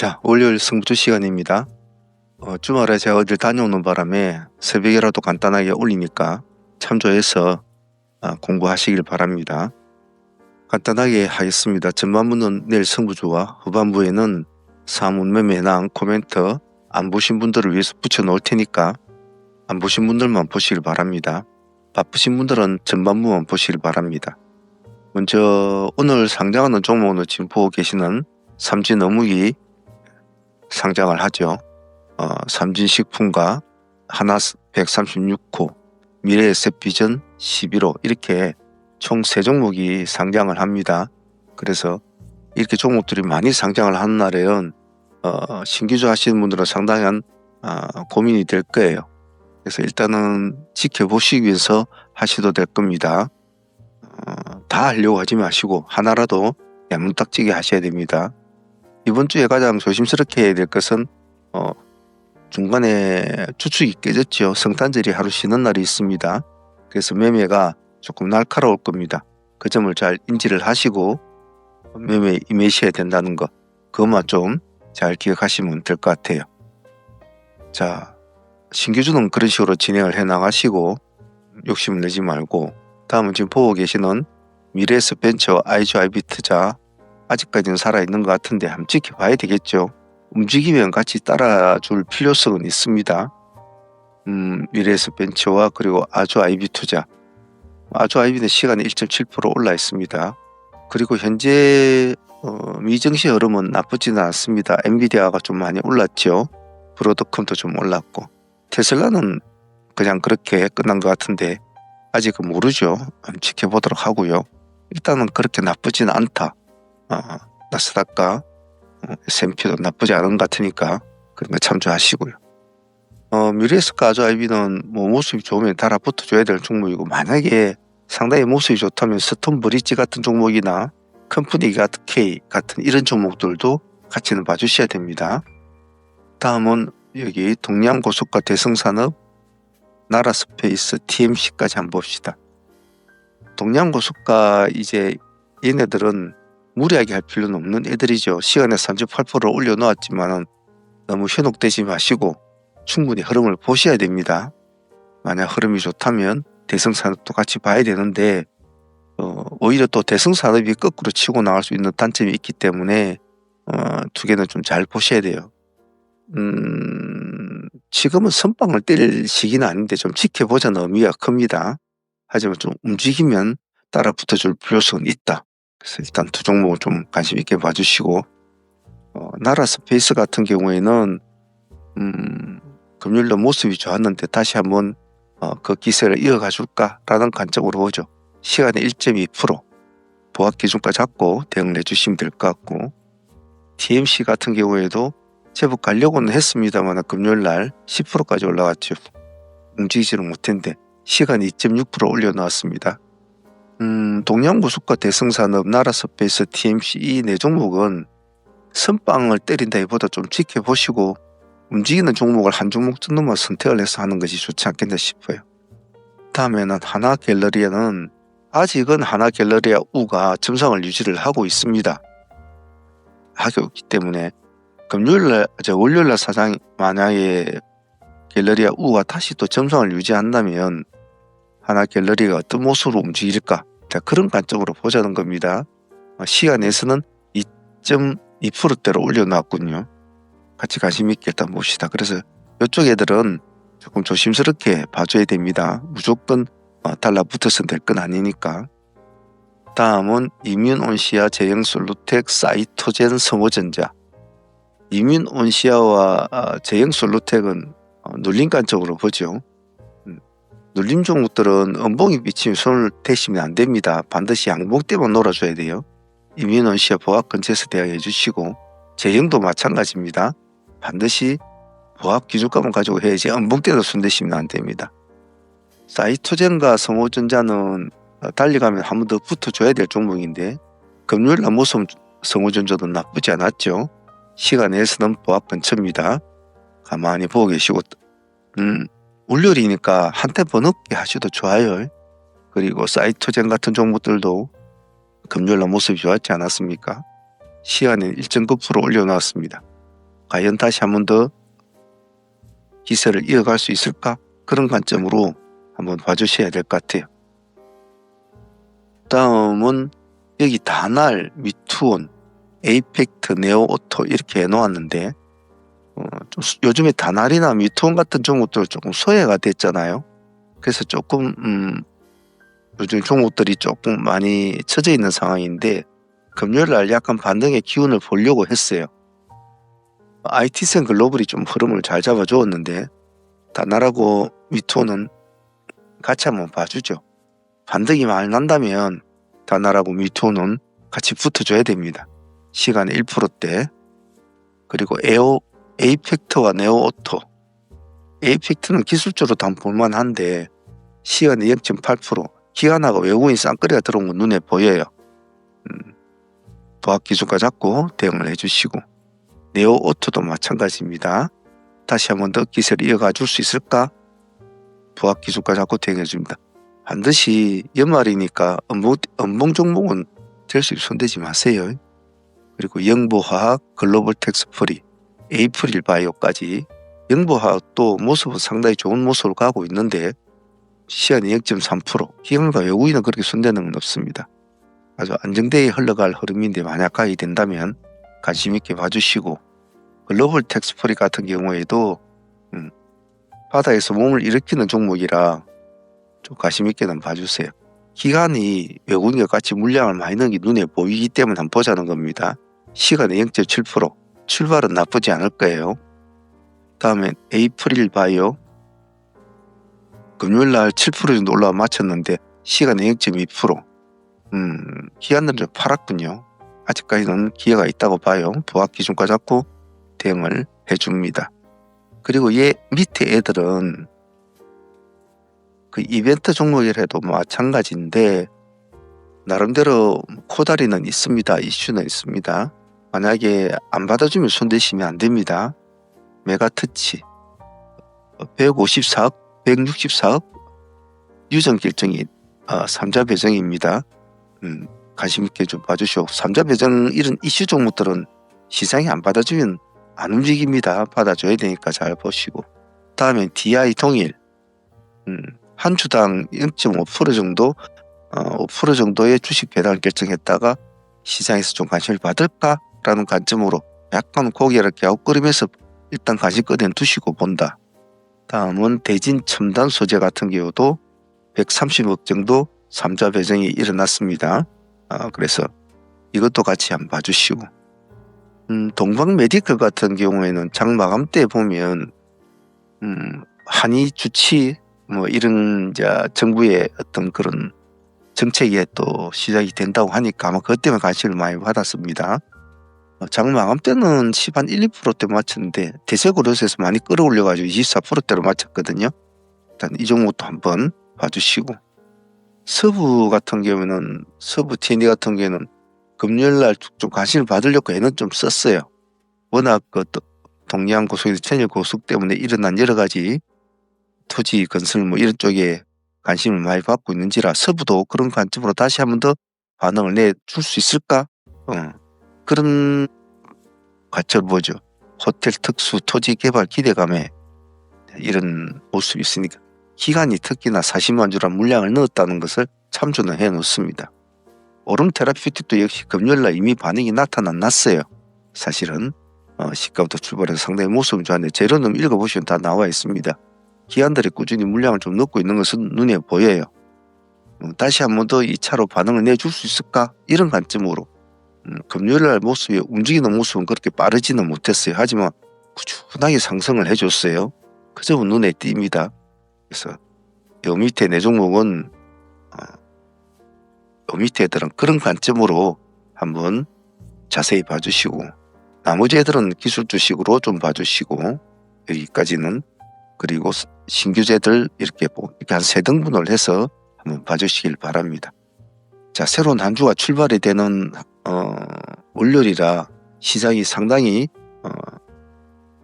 자, 월요일 승부주 시간입니다. 주말에 제가 어딜 다녀오는 바람에 새벽이라도 간단하게 올리니까 참조해서 공부하시길 바랍니다. 간단하게 하겠습니다. 전반부는 내일 승부주와 후반부에는 사문, 매매낭, 코멘트 안 보신 분들을 위해서 붙여놓을 테니까 안 보신 분들만 보시길 바랍니다. 바쁘신 분들은 전반부만 보시길 바랍니다. 먼저 오늘 상장하는 종목은 지금 보고 계시는 삼진어묵이 상장을 하죠. 삼진식품과 하나 136호, 미래에셋비전 11호 이렇게 총 3종목이 상장을 합니다. 그래서 이렇게 종목들이 많이 상장을 하는 날에는 신규주 하시는 분들은 상당한 고민이 될 거예요. 그래서 일단은 지켜보시기 위해서 하셔도 될 겁니다. 다 하려고 하지 마시고 하나라도 야문딱지게 하셔야 됩니다. 이번 주에 가장 조심스럽게 해야 될 것은 중간에 주축이 깨졌죠. 성탄절이 하루 쉬는 날이 있습니다. 그래서 매매가 조금 날카로울 겁니다. 그 점을 잘 인지를 하시고 매매에 임하셔야 된다는 거, 그것만 좀 잘 기억하시면 될 것 같아요. 자, 신규주는 그런 식으로 진행을 해 나가시고 욕심을 내지 말고, 다음은 지금 보고 계시는 미래에셋벤처 IGIB 투자 아직까지는 살아있는 것 같은데 한번 지켜봐야 되겠죠. 움직이면 같이 따라줄 필요성은 있습니다. 미래에셋벤처와 그리고 아주아이비 투자, 아주아이비는 시간에 1.7% 올라 있습니다. 그리고 현재 미증시 흐름은 나쁘지는 않습니다. 엔비디아가 좀 많이 올랐죠. 브로드컴도 좀 올랐고, 테슬라는 그냥 그렇게 끝난 것 같은데 아직은 모르죠. 한번 지켜보도록 하고요. 일단은 그렇게 나쁘지는 않다. 나스닥과 S&P도 나쁘지 않은 것 같으니까 그런 거 참조하시고요. 미래에셋과 아주아이비는 모습이 좋으면 달아붙어줘야 될 종목이고, 만약에 상당히 모습이 좋다면 스톤브리지 같은 종목이나 컴퍼니가드-K 같은 이런 종목들도 같이는 봐주셔야 됩니다. 다음은 여기 동양고속과 대성산업, 나라스페이스, TMC까지 한번 봅시다. 동양고속과 이제 얘네들은 무리하게 할 필요는 없는 애들이죠. 시간에 38% 올려놓았지만 너무 현혹되지 마시고 충분히 흐름을 보셔야 됩니다. 만약 흐름이 좋다면 대성산업도 같이 봐야 되는데 오히려 또 대성산업이 거꾸로 치고 나갈 수 있는 단점이 있기 때문에 두 개는 좀 잘 보셔야 돼요. 지금은 선빵을 때릴 시기는 아닌데 좀 지켜보자는 의미가 큽니다. 하지만 좀 움직이면 따라 붙어줄 필요성은 있다. 그래서 일단 두 종목을 좀 관심 있게 봐주시고, 나라스페이스 같은 경우에는 금요일로 모습이 좋았는데 다시 한번 그 기세를 이어가 줄까라는 관점으로 보죠. 시간에 1.2% 보합 기준가 잡고 대응을 해주시면 될 것 같고, TMC 같은 경우에도 제법 가려고는 했습니다만 금요일날 10%까지 올라왔죠. 움직이지는 못했는데 시간이 2.6% 올려놓았습니다. 동양고속과 대성산업, 나라스페이스, TMC 이 네 종목은 선빵을 때린다기보다 좀 지켜보시고 움직이는 종목을 한 종목 정도만 선택을 해서 하는 것이 좋지 않겠나 싶어요. 다음에는 하나갤러리아는 아직은 하나갤러리아 우가 점상을 유지를 하고 있습니다. 하고 있기 때문에 월요일날 사장 만약에 갤러리아 우가 다시 또 점상을 유지한다면 하나갤러리가 어떤 모습으로 움직일까? 자, 그런 관점으로 보자는 겁니다. 시간에서는 2.2%대로 올려놨군요. 같이 관심 있게 일단 봅시다. 그래서 이쪽 애들은 조금 조심스럽게 봐줘야 됩니다. 무조건 달라붙어서 될 건 아니니까. 다음은 이뮨온시아, 제형솔루텍, 사이토젠, 성호전자. 이뮨온시아와 제형솔루텍은 눌림 관점으로 보죠. 눌림 종목들은 음봉이 비치면 손을 대시면 안 됩니다. 반드시 양봉 때만 놀아줘야 돼요. 이뮨온시아 보합 근처에서 대응해 주시고, 제형도 마찬가지입니다. 반드시 보합 기준값만 가지고 해야지 음봉 때도 손 대시면 안 됩니다. 사이토젠과 성호전자는 달리가면 한 번 더 붙어줘야 될 종목인데 금요일날 모습 성호전자도 나쁘지 않았죠. 시간에서는 보합 근처입니다. 가만히 보고 계시고, 월요일이니까 한 템포 늦게 하셔도 좋아요. 그리고 사이토젠 같은 종목들도 금요일날 모습이 좋았지 않았습니까? 시간에 1.9% 올려놨습니다. 과연 다시 한 번 더 기세를 이어갈 수 있을까? 그런 관점으로 한번 봐주셔야 될 것 같아요. 다음은 여기 다날, 미투온, 에이펙트, 네오오토 이렇게 해놓았는데 요즘에 다날이나 미투온 같은 종목들 조금 소외가 됐잖아요. 그래서 조금 요즘 종목들이 조금 많이 처져 있는 상황인데 금요일날 약간 반등의 기운을 보려고 했어요. IT센 글로벌이 좀 흐름을 잘 잡아주었는데 다날하고 미투온은 같이 한번 봐주죠. 반등이 많이 난다면 다날하고 미투온은 같이 붙어줘야 됩니다. 시간에 1%대. 그리고 에이펙트와 네오오토. 에이펙트는 기술적으로 단 볼만한데 시간에 0.8%. 기관하고 외국인 쌍끌이가 들어온 건 눈에 보여요. 도합 기준가 잡고 대응을 해주시고, 네오오토도 마찬가지입니다. 다시 한번 더 기세를 이어가 줄 수 있을까? 도합 기준가 잡고 대응해 줍니다. 반드시 연말이니까 음봉 종목은 될 수 있으면 손대지 마세요. 그리고 영보화학, 글로벌 텍스프리, 에이프릴 바이오까지. 영보화학도 모습은 상당히 좋은 모습을 가고 있는데 시간이 0.3%. 기관과 외국인은 그렇게 손대는 건 없습니다. 아주 안정되게 흘러갈 흐름인데 만약 가게 된다면 관심 있게 봐주시고, 글로벌 텍스프리 같은 경우에도 바닥에서 몸을 일으키는 종목이라 좀 관심 있게는 봐주세요. 기관이 외국인과 같이 물량을 많이 넣은 게 눈에 보이기 때문에 한번 보자는 겁니다. 시간에 0.7%. 출발은 나쁘지 않을 거예요. 다음에 에이프릴 바이오. 금요일날 7% 정도 올라와 마쳤는데 시간에 0.2%. 기관들은 좀 팔았군요. 아직까지는 기회가 있다고 봐요. 부합 기준가 잡고 대응을 해줍니다. 그리고 얘 밑에 애들은 그 이벤트 종목이라도 마찬가지인데 나름대로 코다리는 있습니다. 이슈는 있습니다. 만약에 안 받아주면 손대시면 안 됩니다. 메가터치 154억, 164억 유전 결정이 3자 배정입니다. 관심 있게 좀 봐주시고, 3자 배정 이런 이슈 종목들은 시장이 안 받아주면 안 움직입니다. 받아줘야 되니까 잘 보시고. 다음에 DI 동일 한 주당 0.5% 정도 5% 정도의 주식 배당을 결정했다가 시장에서 좀 관심을 받을까라는 관점으로 약간 고개를 갸웃거리면서 일단 관심 끄대 두시고 본다. 다음은 대진 첨단 소재 같은 경우도 130억 정도 3자 배정이 일어났습니다. 그래서 이것도 같이 한번 봐주시고, 동방 메디컬 같은 경우에는 장 마감 때 보면 한의 주치 뭐 이런 정부의 어떤 그런 정책에 또 시작이 된다고 하니까 아마 그것 때문에 관심을 많이 받았습니다. 장 마감 때는 10한 1, 2%대 맞췄는데 대세그룹에서 많이 끌어올려가지고 24%대로 맞췄거든요. 일단 이 종목도 한번 봐주시고, 서부 같은 경우는 서부 TND 같은 경우는 금요일날 좀 관심을 받으려고 애는 좀 썼어요. 워낙 그 동양 고속에서 천일 고속 때문에 일어난 여러 가지 토지 건설 뭐 이런 쪽에 관심을 많이 받고 있는지라 서부도 그런 관점으로 다시 한번 더 반응을 내줄 수 있을까? 그런 관점을 보죠. 호텔 특수 토지 개발 기대감에 이런 모습이 있으니까 기관이 특히나 40만 주란 물량을 넣었다는 것을 참조는 해놓습니다. 오름 테라피틱도 역시 금요일날 이미 반응이 나타났어요. 사실은 시가부터 출발해서 상당히 모습은 좋았는데 재료는 읽어보시면 다 나와 있습니다. 기관들이 꾸준히 물량을 좀 넣고 있는 것은 눈에 보여요. 다시 한 번 더 이 차로 반응을 내줄 수 있을까? 이런 관점으로 금요일날 모습이 움직이는 모습은 그렇게 빠르지는 못했어요. 하지만 꾸준하게 상승을 해줬어요. 그 점은 눈에 띕니다. 그래서 요 밑에 네 종목은 요 밑에 애들은 그런 관점으로 한번 자세히 봐주시고, 나머지 애들은 기술 주식으로 좀 봐주시고, 여기까지는. 그리고 신규제들 이렇게 한 3등분을 해서 한번 봐주시길 바랍니다. 자, 새로운 한 주가 출발이 되는 월요일이라 시장이 상당히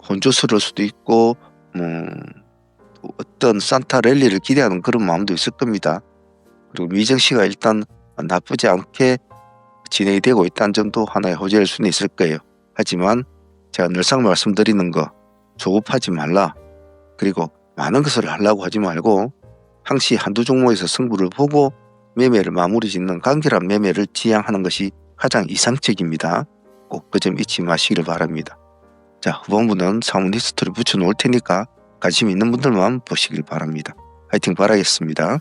혼조스러울 수도 있고 어떤 산타 랠리를 기대하는 그런 마음도 있을 겁니다. 그리고 미정시가 일단 나쁘지 않게 진행이 되고 있다는 점도 하나의 호재일 수는 있을 거예요. 하지만 제가 늘상 말씀드리는 거 조급하지 말라. 그리고 많은 것을 하려고 하지 말고 항시 한두 종목에서 승부를 보고 매매를 마무리 짓는 간결한 매매를 지향하는 것이 가장 이상적입니다. 꼭 그 점 잊지 마시기를 바랍니다. 자, 후반부는 상문 히스토리 붙여놓을 테니까 관심 있는 분들만 보시길 바랍니다. 화이팅 바라겠습니다.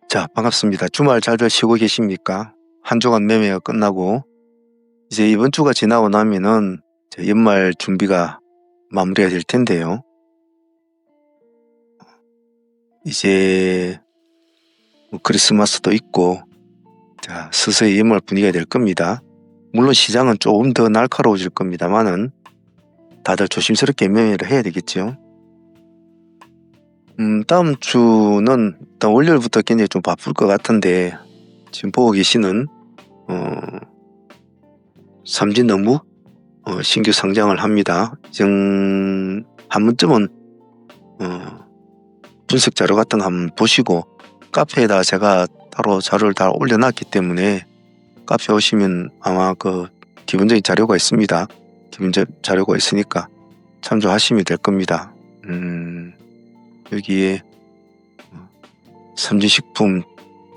자, 반갑습니다. 주말 잘들 쉬고 계십니까? 한 주간 매매가 끝나고 이제 이번 주가 지나고 나면은 연말 준비가 마무리가 될 텐데요. 이제 크리스마스도 있고 자, 서서히 연말 분위기가 될 겁니다. 물론 시장은 조금 더 날카로워질 겁니다만은 다들 조심스럽게 매매를 해야 되겠죠. 다음 주는 일단 월요일부터 굉장히 좀 바쁠 것 같은데 지금 보고 계시는 삼진어묵 신규 상장을 합니다. 한 번쯤은 분석 자료 같은 거 한번 보시고 카페에다 제가 따로 자료를 다 올려놨기 때문에 카페 오시면 아마 그 기본적인 자료가 있습니다. 기본적 자료가 있으니까 참조하시면 될 겁니다. 여기에 삼진식품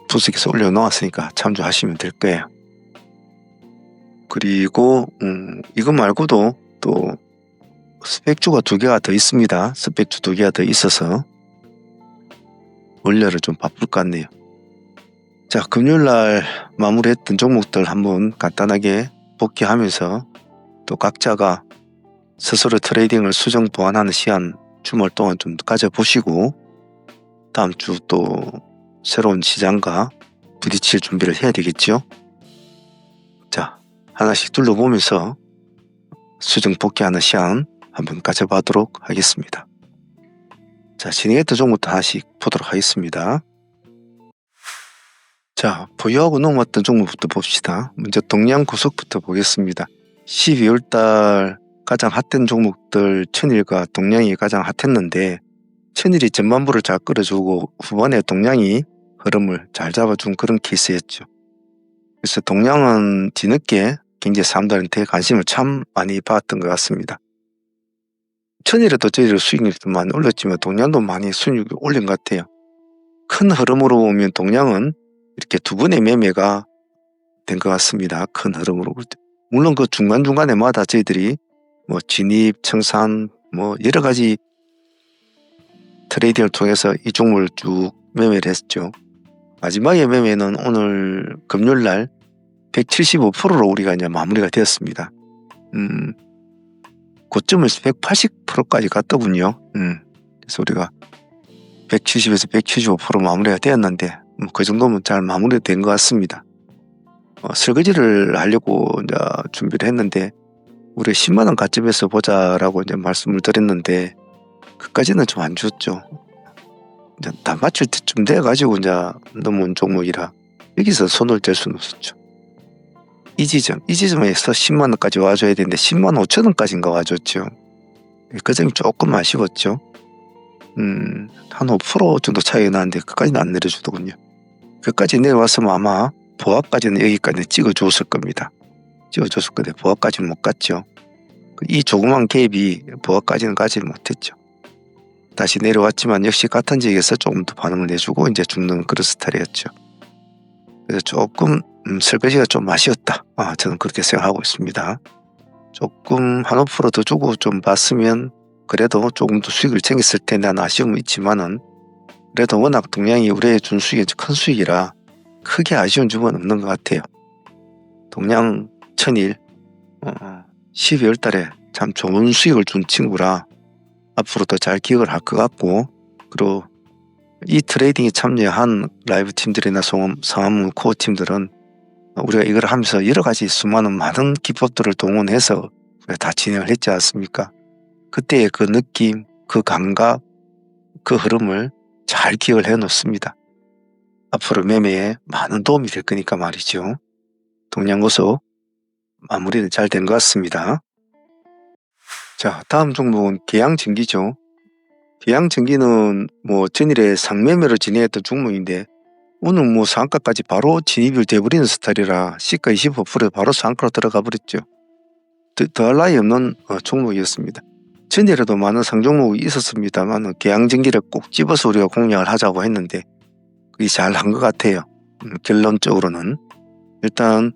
분석해서 올려놓았으니까 참조하시면 될 거예요. 그리고 이거 말고도 또 스펙주가 2개가 더 있습니다. 스펙주 2개가 더 있어서 월요일은 좀 바쁠 것 같네요. 자, 금요일날 마무리했던 종목들 한번 간단하게 복귀하면서 또 각자가 스스로 트레이딩을 수정 보완하는 시간 주말 동안 좀 가져보시고 다음 주 또 새로운 시장과 부딪힐 준비를 해야 되겠죠. 자, 하나씩 둘러보면서 수정 복귀하는 시간 한번 가져보도록 하겠습니다. 자, 진행했던 종목부터 하나씩 보도록 하겠습니다. 자, 보유하고 넘어왔던 종목부터 봅시다. 먼저 동양고속부터 보겠습니다. 12월달 가장 핫한 종목들 천일과 동양이 가장 핫했는데 천일이 전반부를 잘 끌어주고 후반에 동양이 흐름을 잘 잡아준 그런 케이스였죠. 그래서 동양은 뒤늦게 굉장히 사람들한테 관심을 참 많이 받았던 것 같습니다. 천일에도 저희들 수익률이 좀 많이 올렸지만 동양도 많이 수익률이 올린 것 같아요. 큰 흐름으로 보면 동양은 이렇게 두 번의 매매가 된 것 같습니다. 큰 흐름으로 볼 때. 물론 그 중간중간에마다 저희들이 뭐 진입, 청산, 뭐 여러 가지 트레이딩을 통해서 이 종목을 쭉 매매를 했죠. 마지막에 매매는 오늘 금요일날 175%로 우리가 이제 마무리가 되었습니다. 고점에서 180%까지 갔더군요. 그래서 우리가 170에서 175% 마무리가 되었는데 그 정도면 잘 마무리된 것 같습니다. 설거지를 하려고 이제 준비를 했는데 우리 10만 원 가점에서 보자라고 이제 말씀을 드렸는데 그까지는 좀 안 좋죠. 이제 다 맞출 때쯤 돼가지고 이제 넘어온 종목이라 여기서 손을 댈 수는 없었죠. 이 지점에서 10만 원까지 와줘야 되는데 10만 5천 원까지인가 와줬죠. 그 점이 조금 아쉬웠죠. 한 5% 정도 차이가 나는데 그까지는 안 내려주더군요. 그까지 내려왔으면 아마 보합까지는 여기까지 찍어줬을 겁니다. 찍어줬을 건데 보합까지는 못 갔죠. 이 조그만 갭이 보합까지는 가지 못했죠. 다시 내려왔지만 역시 같은 지역에서 조금 더 반응을 내주고 이제 죽는 그런 스타일이었죠. 그래서 조금 설거지가 좀 아쉬웠다. 저는 그렇게 생각하고 있습니다. 조금 한 5% 더 주고 좀 봤으면 그래도 조금 더 수익을 챙겼을 텐데 하는 아쉬움은 있지만은 그래도 워낙 동양이 우리에 준 수익이 큰 수익이라 크게 아쉬운 점은 없는 것 같아요. 동양 천일 12월 달에 참 좋은 수익을 준 친구라 앞으로도 잘 기억을 할 것 같고 그리고 이 트레이딩에 참여한 라이브 팀들이나 상암 코어 팀들은 우리가 이걸 하면서 여러 가지 수많은 많은 기법들을 동원해서 우리가 다 진행을 했지 않습니까? 그때의 그 느낌, 그 감각, 그 흐름을 잘 기억을 해놓습니다. 앞으로 매매에 많은 도움이 될 거니까 말이죠. 동양고속 마무리는 잘 된 것 같습니다. 자, 다음 종목은 계양전기죠. 계양전기는 뭐 전일에 상매매로 진행했던 종목인데 오늘 뭐 상한가까지 바로 진입이 돼버리는 스타일이라 시가 25% 바로 상한가로 들어가 버렸죠. 더할 나위 없는 종목이었습니다. 전일에도 많은 상종목이 있었습니다만 계양전기를 꼭 집어서 우리가 공략을 하자고 했는데 그게 잘 한 것 같아요. 결론적으로는 일단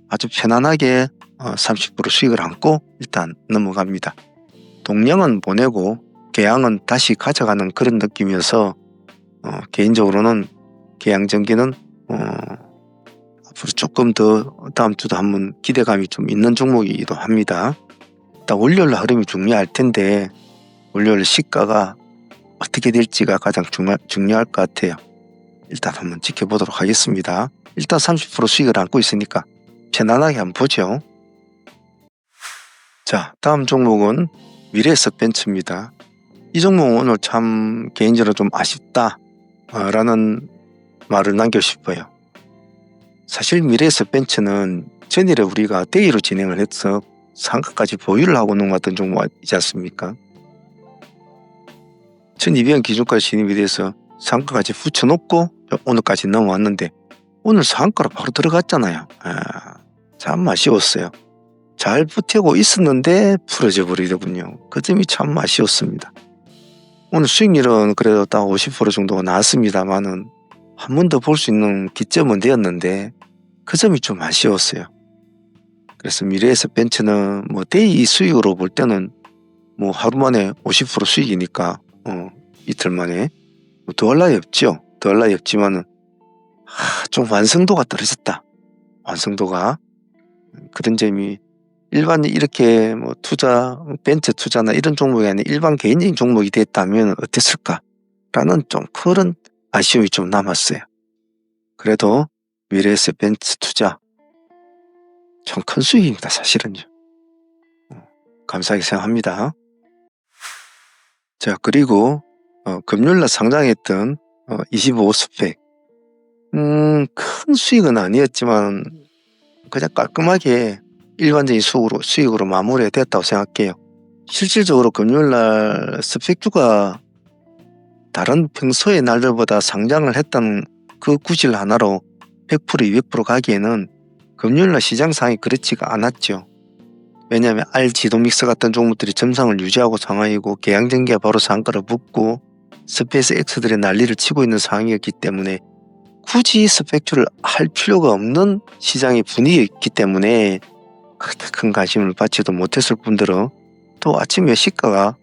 아주 편안하게 30% 수익을 안고 일단 넘어갑니다. 동량은 보내고 계양은 다시 가져가는 그런 느낌이어서 개인적으로는 계양전기는 앞으로 조금 더 다음 주도 한번 기대감이 좀 있는 종목이기도 합니다. 일단 월요일 흐름이 중요할 텐데 월요일 시가가 어떻게 될지가 가장 중요할 것 같아요. 일단 한번 지켜보도록 하겠습니다. 일단 30% 수익을 안고 있으니까 편안하게 한번 보죠. 자, 다음 종목은 미래에셋벤츠입니다. 이 종목은 오늘 참 개인적으로 좀 아쉽다 라는 말을 남기고 싶어요. 사실 미래에셋벤츠는 전일에 우리가 데이로 진행을 해서 상가까지 보유를 하고 넘어갔던 종목이지 않습니까? 1200원 기준까지 진입이 돼서 상가까지 붙여놓고 오늘까지 넘어왔는데 오늘 상가로 바로 들어갔잖아요. 참 아쉬웠어요. 잘 버티고 있었는데 풀어져 버리더군요. 그 점이 참 아쉬웠습니다. 오늘 수익률은 그래도 딱 50% 정도가 나왔습니다만은 한 번 더 볼 수 있는 기점은 되었는데 그 점이 좀 아쉬웠어요. 그래서 미래에셋벤츠는 뭐 데이 수익으로 볼 때는 뭐 하루 만에 50% 수익이니까 이틀 만에 뭐 더할 나위 없죠. 더할 나위 없지만은 좀 완성도가 떨어졌다. 완성도가 그런 점이 일반 이렇게 뭐 투자 벤처 투자나 이런 종목이 아니라 일반 개인적인 종목이 됐다면 어땠을까라는 좀 그런 아쉬움이 좀 남았어요. 그래도 미래에셋벤츠 투자 참 큰 수익입니다. 사실은요. 감사하게 생각합니다. 자, 그리고 금요일날 상장했던 25스펙 큰 수익은 아니었지만 그냥 깔끔하게 일반적인 수익으로 마무리가 됐다고 생각해요. 실질적으로 금요일날 스펙주가 다른 평소의 날들보다 상장을 했던 그 구실 하나로 100% 200% 가기에는 금요일날 시장 상황이 그렇지가 않았죠. 왜냐하면 지도 믹서 같은 종목들이 점상을 유지하고 상황이고 계양전기가 바로 상가를 붙고 스페이스X들의 난리를 치고 있는 상황이었기 때문에 굳이 스펙주를 할 필요가 없는 시장의 분위기였기 때문에 그렇게 큰 관심을 받지도 못했을 뿐더러 또 아침에 시가가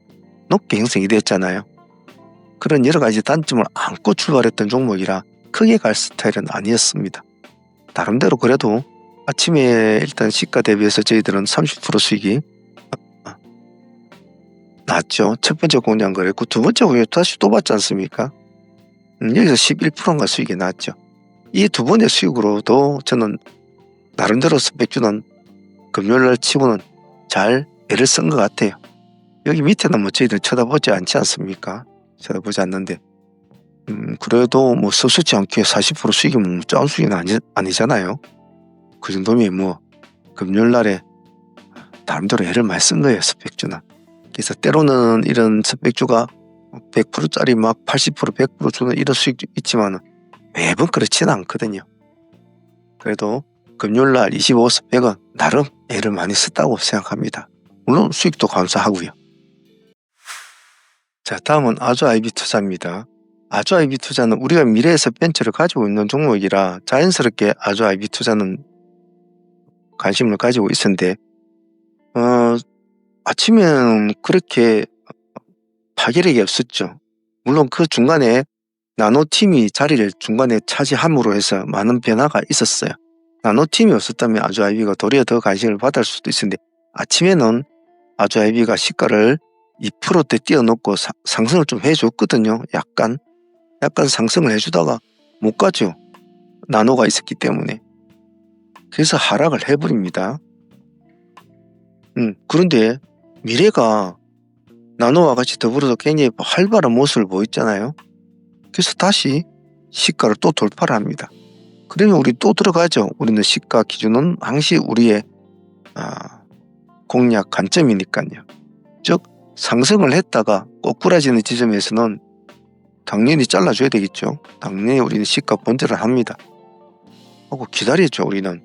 높게 형성이 되었잖아요. 그런 여러 가지 단점을 안고 출발했던 종목이라 크게 갈 스타일은 아니었습니다. 나름대로 그래도 아침에 일단 시가 대비해서 저희들은 30% 수익이 났죠. 첫 번째 공략 그랬고 두 번째 공략 다시 또 받지 않습니까? 여기서 11%인가 수익이 났죠. 이 두 번의 수익으로도 저는 나름대로 스펙주는 금요일날 치고는 잘 애를 쓴 것 같아요. 여기 밑에는 뭐 저희들 쳐다보지 않지 않습니까? 쳐다보지 않는데 그래도 뭐 서수지 않게 40% 수익이 뭐 작은 수익은 아니잖아요. 그 정도면 뭐 금요일날에 나름대로 애를 많이 쓴 거예요. 스펙주는. 그래서 때로는 이런 스펙주가 100%짜리 막 80% 100% 주는 이런 수익도 있지만 매번 그렇지는 않거든요. 그래도 금요일날 25스펙은 나름 애를 많이 썼다고 생각합니다. 물론 수익도 감사하고요. 자, 다음은 아주아이비투자입니다. 아주아이비투자는 우리가 미래에셋벤츠를 가지고 있는 종목이라 자연스럽게 아주아이비투자는 관심을 가지고 있었는데 아침에는 그렇게 파괴력이 없었죠. 물론 그 중간에 나노팀이 자리를 중간에 차지함으로 해서 많은 변화가 있었어요. 나노팀이 없었다면 아주아이비가 도리어 더 관심을 받을 수도 있었는데 아침에는 아주아이비가 시가를 2%대 띄워놓고 상승을 좀 해줬거든요. 약간 상승을 해주다가 못 가죠. 나노가 있었기 때문에. 그래서 하락을 해버립니다. 그런데 미래가 나노와 같이 더불어서 굉장히 활발한 모습을 보였잖아요. 그래서 다시 시가를 또 돌파를 합니다. 그러면 우리 또 들어가죠. 우리는 시가 기준은 항시 우리의 공략 관점이니까요. 즉 상승을 했다가 꼬꾸라지는 지점에서는 당연히 잘라줘야 되겠죠. 당연히 우리는 시가 본전을 합니다. 하고 기다렸죠. 우리는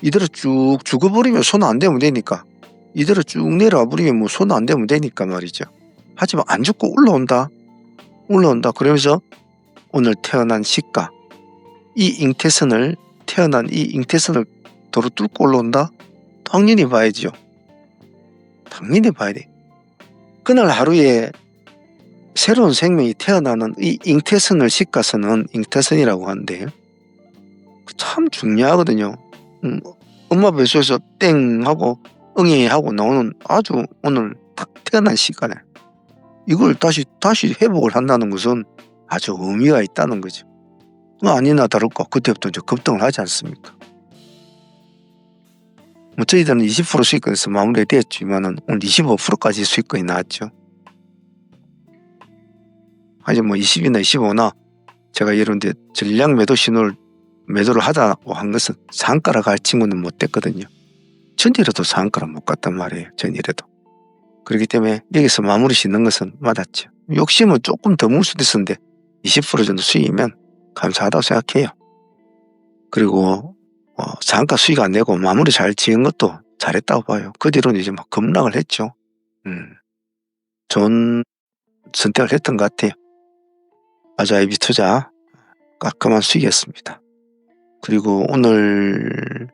이대로 쭉 죽어버리면 손 안 대면 되니까, 이대로 쭉 내려와 버리면 뭐 손 안 대면 되니까 말이죠. 하지만 안 죽고 올라온다. 그러면서 오늘 태어난 시가, 태어난 이 잉태선을 도로 뚫고 올라온다? 당연히 봐야죠. 당연히 봐야 돼. 그날 하루에 새로운 생명이 태어나는 이 잉태선을 시가선은 잉태선이라고 하는데 참 중요하거든요. 엄마 뱃속에서 땡 하고 응애 하고 나오는 아주 오늘 딱 태어난 시간에 이걸 다시 회복을 한다는 것은 아주 의미가 있다는 거죠. 아니나 다를까 그때부터 이제 급등을 하지 않습니까? 뭐 저희들은 20% 수익권에서 마무리되었지만은 오늘 25%까지 수익권이 나왔죠. 하지만 뭐 20이나 25나 제가 여러분들 전량 매도 신호를 매도를 하자고 한 것은 상가라 갈 친구는 못 됐거든요. 전일에도 상가라 못 갔단 말이에요. 전일에도. 그렇기 때문에 여기서 마무리 짓는 것은 맞았죠. 욕심은 조금 더 물 수도 있었는데 20% 정도 수익이면 감사하다고 생각해요. 그리고 상가 수익 안 내고 마무리 잘 지은 것도 잘했다고 봐요. 그 뒤로는 이제 막 급락을 했죠. 좋은 선택을 했던 것 같아요. 아주 IB 투자 깔끔한 수익이었습니다. 그리고 오늘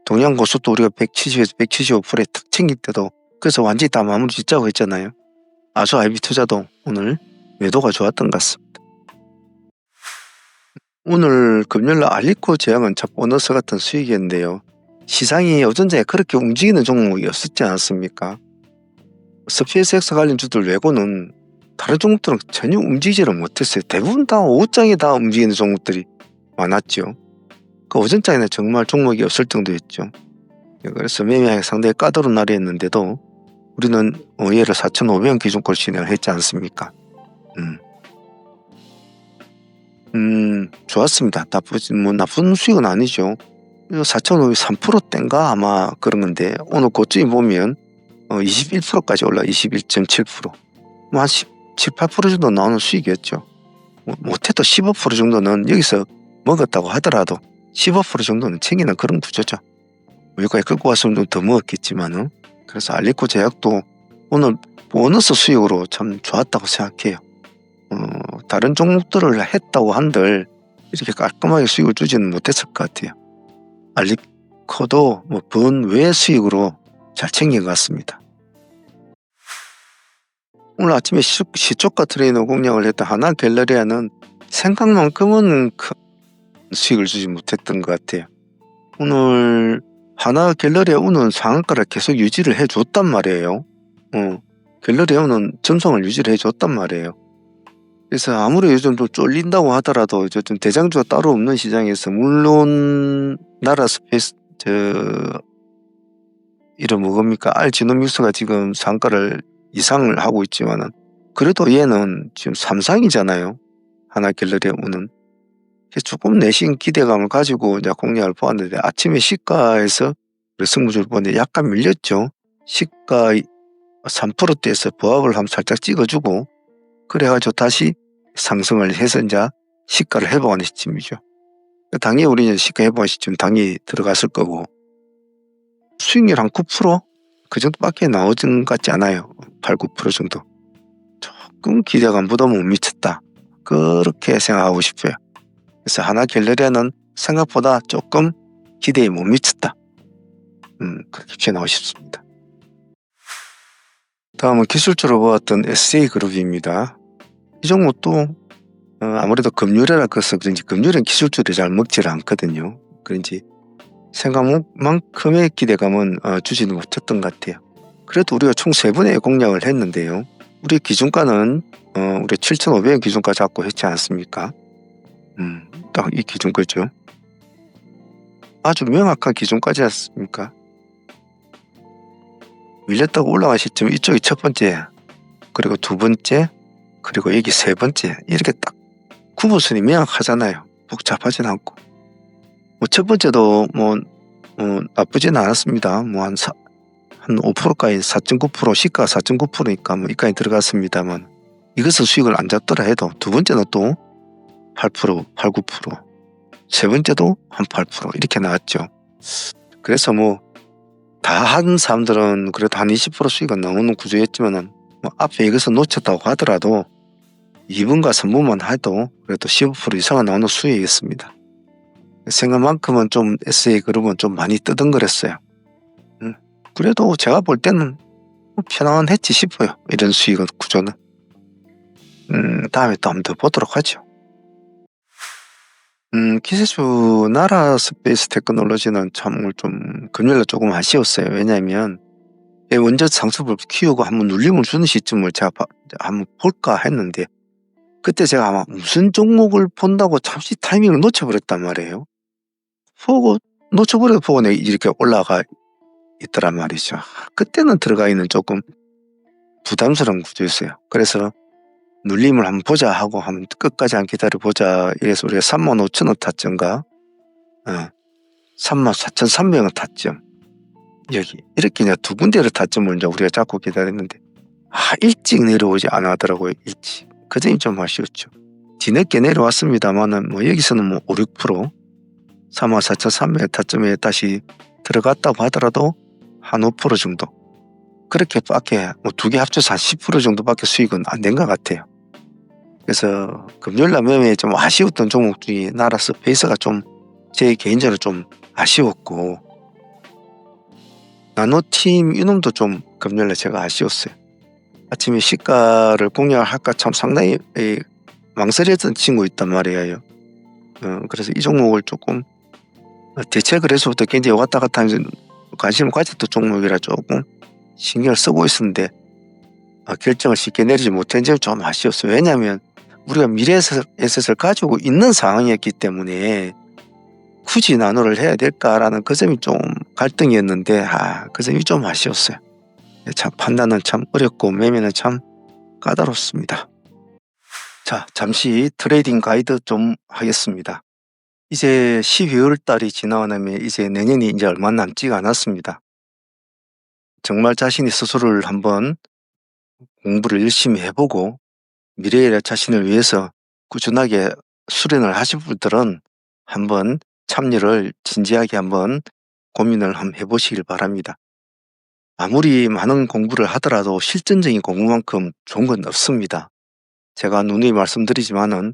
동양고속도 우리가 170에서 175%에 탁 챙길 때도 그래서 완전히 다 마무리 짓자고 했잖아요. 아주 IB 투자도 오늘 매도가 좋았던 것 같습니다. 오늘 금요일날 알리코 제약은 참 보너스 같은 수익이었는데요. 시장이 어전장에 그렇게 움직이는 종목이 없었지 않았습니까? SPSX 관련 주들 외고는 다른 종목들은 전혀 움직이지를 못했어요. 대부분 다 오후장에 다 움직이는 종목들이 많았죠. 그 오전장에는 정말 종목이 없을 정도였죠. 그래서 매매하기 상당히 까다로운 날이었는데도 우리는 얘를 4,500원 기준권 진행을 했지 않습니까? 좋았습니다. 나쁜 수익은 아니죠. 4,500원 3%대인가 아마 그런 건데 오늘 고점이 보면 21%까지 올라 21.7%. 뭐 한 17, 8% 정도 나오는 수익이었죠. 못해도 15% 정도는 여기서 먹었다고 하더라도 15% 정도는 챙기는 그런 구조죠. 여기까지 끌고 왔으면 좀 더 먹었겠지만은. 그래서 알리코 제약도 오늘 보너스 수익으로 참 좋았다고 생각해요. 다른 종목들을 했다고 한들 이렇게 깔끔하게 수익을 주지는 못했을 것 같아요. 알리코도 뭐 번외 수익으로 잘 챙긴 것 같습니다. 오늘 아침에 시초가 트레이너 공략을 했던 하나 갤러리아는 생각만큼은 큰 수익을 주지 못했던 것 같아요. 오늘 하나 갤러리아 우는 상한가를 계속 유지를 해줬단 말이에요. 갤러리아 우는 점성을 유지를 해줬단 말이에요. 그래서 아무리 요즘 좀 쫄린다고 하더라도 이제 좀 대장주가 따로 없는 시장에서 물론 나라 스페이스 이름 뭐겁니까? 알지노믹스가 지금 상가를 이상을 하고 있지만은 그래도 얘는 지금 3상이잖아요. 하나 갤러리아 우는. 조금 내심 기대감을 가지고 이제 공략을 보았는데 아침에 시가에서 승부주를 보는데 약간 밀렸죠. 시가 3%대에서 보합을 한번 살짝 찍어주고 그래가지고 다시 상승을 해서 이제 시가를 회복하는 시점이죠. 당연히 우리는 시가 회복하는 시점 당연히 들어갔을 거고 수익률 한 9%? 그 정도밖에 나오진 것 같지 않아요. 8, 9% 정도. 조금 기대감보다 못 미쳤다. 그렇게 생각하고 싶어요. 그래서 하나 갤러리아는 생각보다 조금 기대에 못 미쳤다. 그렇게 표현하고 싶습니다. 다음은 기술적으로 보았던 SA그룹입니다. 이 종목도 아무래도 금요일이라 그래서 그런지 금요일은 기술주들이 잘 먹지를 않거든요. 그런지 생각만큼의 기대감은 주지는 못했던 것 같아요. 그래도 우리가 총 3번의 공략을 했는데요. 우리 기준가는 우리 7,500원 기준가 잡고 했지 않습니까? 딱 이 기준가죠. 아주 명확한 기준까지 했습니까? 밀렸다고 올라간 시점 이쪽이 첫 번째, 그리고 두 번째, 그리고 여기 세 번째 이렇게 딱 구분선이 명확하잖아요. 복잡하진 않고. 첫 번째도 나쁘진 않았습니다. 한 한 5%까지 4.9% 시가가 4.9%니까 뭐 이까지 들어갔습니다만 이것은 수익을 안 잡더라 해도 두 번째는 또 8%, 8, 9%, 세 번째도 한 8% 이렇게 나왔죠. 그래서 뭐 다 한 사람들은 그래도 한 20% 수익은 나오는 구조였지만은 뭐 앞에 이것을 놓쳤다고 하더라도 2분과 3분만 해도 그래도 15% 이상은 나오는 수익이었습니다. 생각만큼은 좀 SA 그룹은 좀 많이 뜨덩거렸어요. 그래도 제가 볼 때는 편안했지 싶어요. 이런 수익 구조는. 다음에 또 한번 더 보도록 하죠. 기세주 나라 스페이스 테크놀로지는 참 오늘 좀 금요일날 조금 아쉬웠어요. 왜냐하면 원전 상승을 키우고 한번 눌림을 주는 시점을 제가 한번 볼까 했는데 그때 제가 아마 무슨 종목을 본다고 잠시 타이밍을 놓쳐버렸단 말이에요. 보고 놓쳐버려도 보고 이렇게 올라가 있더란 말이죠. 그때는 들어가 있는 조금 부담스러운 구조였어요. 그래서 눌림을 한번 보자 하고 한번 끝까지 안 기다려보자 이래서 우리가 35,000원 타점과 34,300원 타점 여기 이렇게 이제 두 군데를 타점을 이제 우리가 잡고 기다렸는데 일찍 내려오지 않아 하더라고요. 일찍. 그 점이 좀 아쉬웠죠. 뒤늦게 내려왔습니다만은 뭐 여기서는 뭐 5, 6% 34,300원 타점에 다시 들어갔다고 하더라도 한 5% 정도 그렇게밖에 뭐 두 개 합쳐서 한 10% 정도밖에 수익은 안 된 것 같아요. 그래서 금요일날 매매에 좀 아쉬웠던 종목 중에 나라 스페이스가 좀 제 개인적으로 좀 아쉬웠고 나노팀 이놈도 좀 금요일날 제가 아쉬웠어요. 아침에 시가를 공략할까 참 상당히 망설였던 친구 있단 말이에요. 그래서 이 종목을 조금 대책을 해서부터 굉장히 왔다 갔다 하면서 관심을 가졌던 종목이라 조금 신경을 쓰고 있었는데 결정을 쉽게 내리지 못한 점이 좀 아쉬웠어요. 왜냐하면 우리가 미래에셋을 가지고 있는 상황이었기 때문에 굳이 나노를 해야 될까라는 그 점이 좀 갈등이었는데 그 점이 좀 아쉬웠어요. 참 판단은 참 어렵고 매매는 참 까다롭습니다. 자, 잠시 트레이딩 가이드 좀 하겠습니다. 이제 12월 달이 지나가면 이제 내년이 이제 얼마 남지가 않았습니다. 정말 자신이 스스로를 한번 공부를 열심히 해보고 미래의 자신을 위해서 꾸준하게 수련을 하실 분들은 한번 참여를 진지하게 한번 고민을 한번 해보시길 바랍니다. 아무리 많은 공부를 하더라도 실전적인 공부만큼 좋은 건 없습니다. 제가 누누이 말씀드리지만은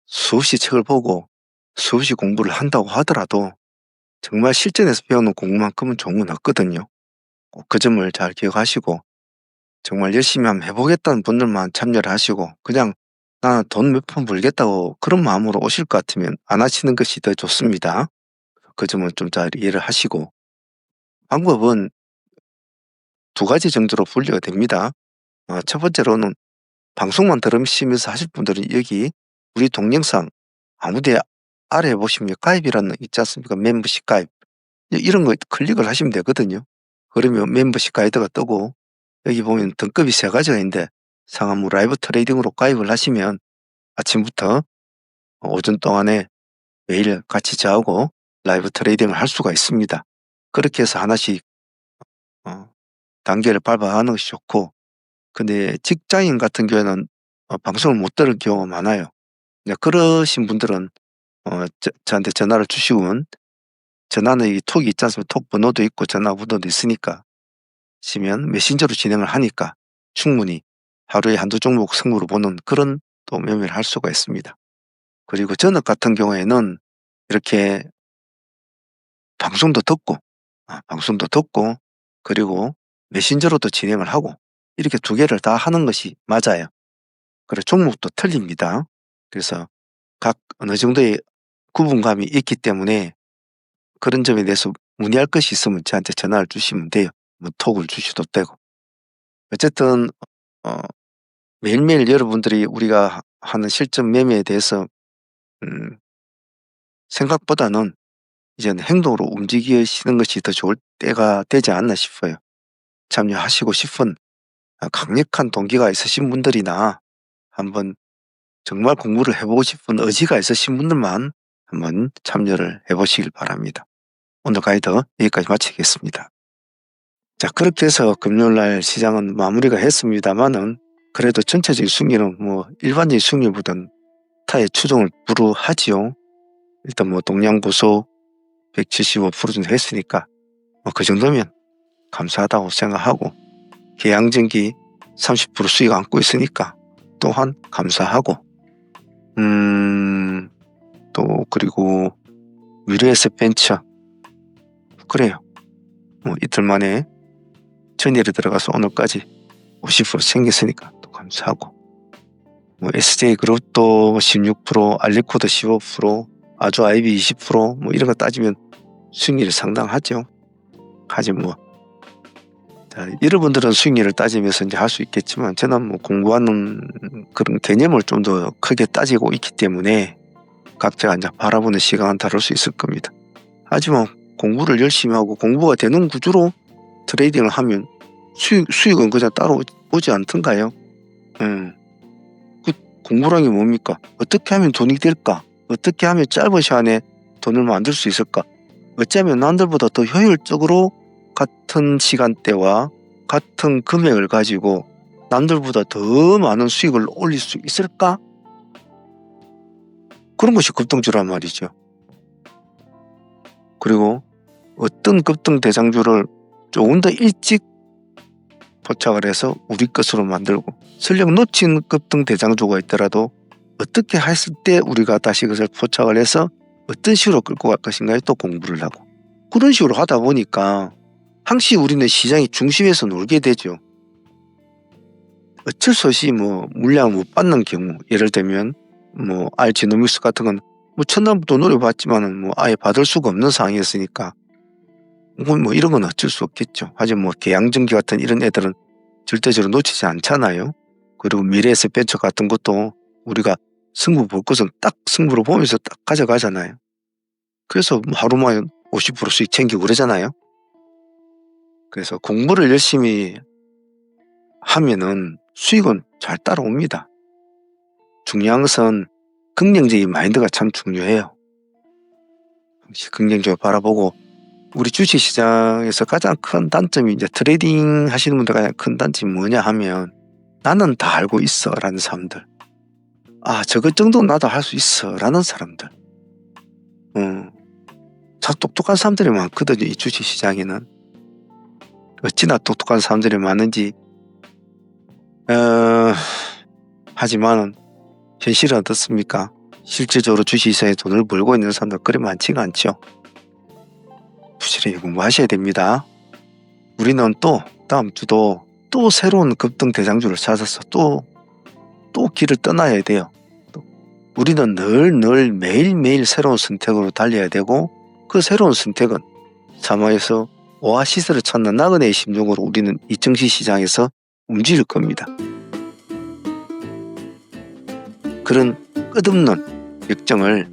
수없이 책을 보고 수없이 공부를 한다고 하더라도 정말 실전에서 배우는 공부만큼은 좋은 건 없거든요. 꼭 그 점을 잘 기억하시고 정말 열심히 한번 해보겠다는 분들만 참여를 하시고 그냥 나는 돈 몇 푼 벌겠다고 그런 마음으로 오실 것 같으면 안 하시는 것이 더 좋습니다. 그 점은 좀 잘 이해를 하시고 방법은 두 가지 정도로 분류가 됩니다. 첫 번째로는 방송만 들으시면서 하실 분들은 여기 우리 동영상 아무데 아래에 보시면 가입이라는 있지 않습니까? 멤버십 가입 이런 거 클릭을 하시면 되거든요. 그러면 멤버십 가이드가 뜨고 여기 보면 등급이 세 가지가 있는데 상한무 라이브 트레이딩으로 가입을 하시면 아침부터 오전 동안에 매일 같이 저하고 라이브 트레이딩을 할 수가 있습니다. 그렇게 해서 하나씩 단계를 밟아가는 것이 좋고 근데 직장인 같은 경우에는 방송을 못 들을 경우가 많아요. 그러신 분들은 저한테 전화를 주시면 전화는 이 톡이 있지 않습니까? 톡 번호도 있고 전화번호도 있으니까 시면 메신저로 진행을 하니까 충분히 하루에 한두 종목 승부를 보는 그런 또 매매를 할 수가 있습니다. 그리고 저는 같은 경우에는 이렇게 방송도 듣고 그리고 메신저로도 진행을 하고 이렇게 두 개를 다 하는 것이 맞아요. 그리고 종목도 틀립니다. 그래서 각 어느 정도의 구분감이 있기 때문에 그런 점에 대해서 문의할 것이 있으면 저한테 전화를 주시면 돼요. 뭐 톡을 주셔도 되고. 어쨌든 매일매일 여러분들이 우리가 하는 실전 매매에 대해서 생각보다는 이제는 행동으로 움직이시는 것이 더 좋을 때가 되지 않나 싶어요. 참여하시고 싶은 강력한 동기가 있으신 분들이나 한번 정말 공부를 해보고 싶은 의지가 있으신 분들만 한번 참여를 해보시길 바랍니다. 오늘 가이드 여기까지 마치겠습니다. 자, 그렇게 해서 금요일날 시장은 마무리가 했습니다만은 그래도 전체적인 승리는 뭐 일반적인 승리보다는 타의 추종을 불허하지요. 일단 뭐 동양보소 175% 정도 했으니까 뭐 그 정도면 감사하다고 생각하고, 계양전기 30% 수익 안고 있으니까 또한 감사하고, 또 그리고 미래에셋벤처, 그래요. 뭐 이틀 만에 전일에 들어가서 오늘까지 50% 생겼으니까 또 감사하고, 뭐 SJ그룹도 16%, 알리코도 15%, 아주 아이비 20%, 뭐 이런 거 따지면 수익률이 상당하죠. 하지만 뭐 여러분들은 수익률을 따지면서 이제 할 수 있겠지만, 저는 뭐 공부하는 그런 개념을 좀 더 크게 따지고 있기 때문에 각자가 이제 바라보는 시각은 다를 수 있을 겁니다. 하지만 공부를 열심히 하고 공부가 되는 구조로 트레이딩을 하면 수익은 그냥 따로 오지 않던가요? 그 공부란 게 뭡니까? 어떻게 하면 돈이 될까? 어떻게 하면 짧은 시간에 돈을 만들 수 있을까? 어쩌면 남들보다 더 효율적으로 같은 시간대와 같은 금액을 가지고 남들보다 더 많은 수익을 올릴 수 있을까? 그런 것이 급등주란 말이죠. 그리고 어떤 급등 대장주를 조금 더 일찍 포착을 해서 우리 것으로 만들고, 설령 놓친 급등 대장주가 있더라도 어떻게 했을 때 우리가 다시 그것을 포착을 해서 어떤 식으로 끌고 갈 것인가에 또 공부를 하고, 그런 식으로 하다 보니까 항시 우리는 시장의 중심에서 놀게 되죠. 어쩔 수 없이 뭐 물량을 못 받는 경우, 예를 들면 뭐 알지노믹스 같은 건 뭐 첫날부터 노려봤지만은 뭐 아예 받을 수가 없는 상황이었으니까 뭐 이런 건 어쩔 수 없겠죠. 하지만 뭐 계양전기 같은 이런 애들은 절대적으로 놓치지 않잖아요. 그리고 미래에셋벤처 같은 것도 우리가 승부 볼 것은 딱 승부로 보면서 딱 가져가잖아요. 그래서 뭐 하루만에 50% 수익 챙기고 그러잖아요. 그래서 공부를 열심히 하면은 수익은 잘 따라옵니다. 중요한 것은 긍정적인 마인드가 참 중요해요. 긍정적으로 바라보고, 우리 주식시장에서 가장 큰 단점이, 이제 트레이딩 하시는 분들 가장 큰 단점이 뭐냐 하면, 나는 다 알고 있어 라는 사람들, 저것 정도는 나도 할 수 있어 라는 사람들, 참 똑똑한 사람들이 많거든요. 이 주식시장에는 어찌나 똑똑한 사람들이 많은지. 하지만 현실은 어떻습니까? 실질적으로 주식시장에 돈을 벌고 있는 사람들 그리 많지가 않죠. 부지런히 공부하셔야 됩니다. 우리는 또 다음 주도 또 새로운 급등 대장주를 찾아서 또 길을 떠나야 돼요. 우리는 늘 매일매일 새로운 선택으로 달려야 되고, 그 새로운 선택은 사막에서 오아시스를 찾는 나그네의 심정으로 우리는 이 증시시장에서 움직일 겁니다. 그런 끝없는 역정을,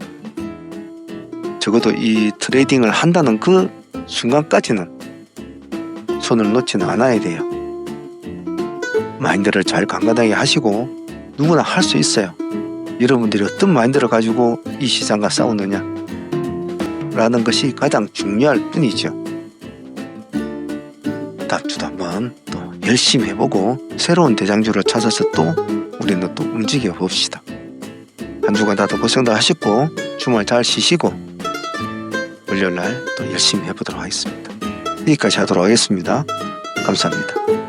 적어도 이 트레이딩을 한다는 그 순간까지는 손을 놓지는 않아야 돼요. 마인드를 잘 강건하게 하시고, 누구나 할 수 있어요. 여러분들이 어떤 마인드를 가지고 이 시장과 싸우느냐 라는 것이 가장 중요할 뿐이죠. 다음 주도 한번 또 열심히 해보고 새로운 대장주를 찾아서 또 우리는 또 움직여 봅시다. 한 주간 다들 고생도 하시고 주말 잘 쉬시고 월요일날 또 열심히 해보도록 하겠습니다. 여기까지 하도록 하겠습니다. 감사합니다.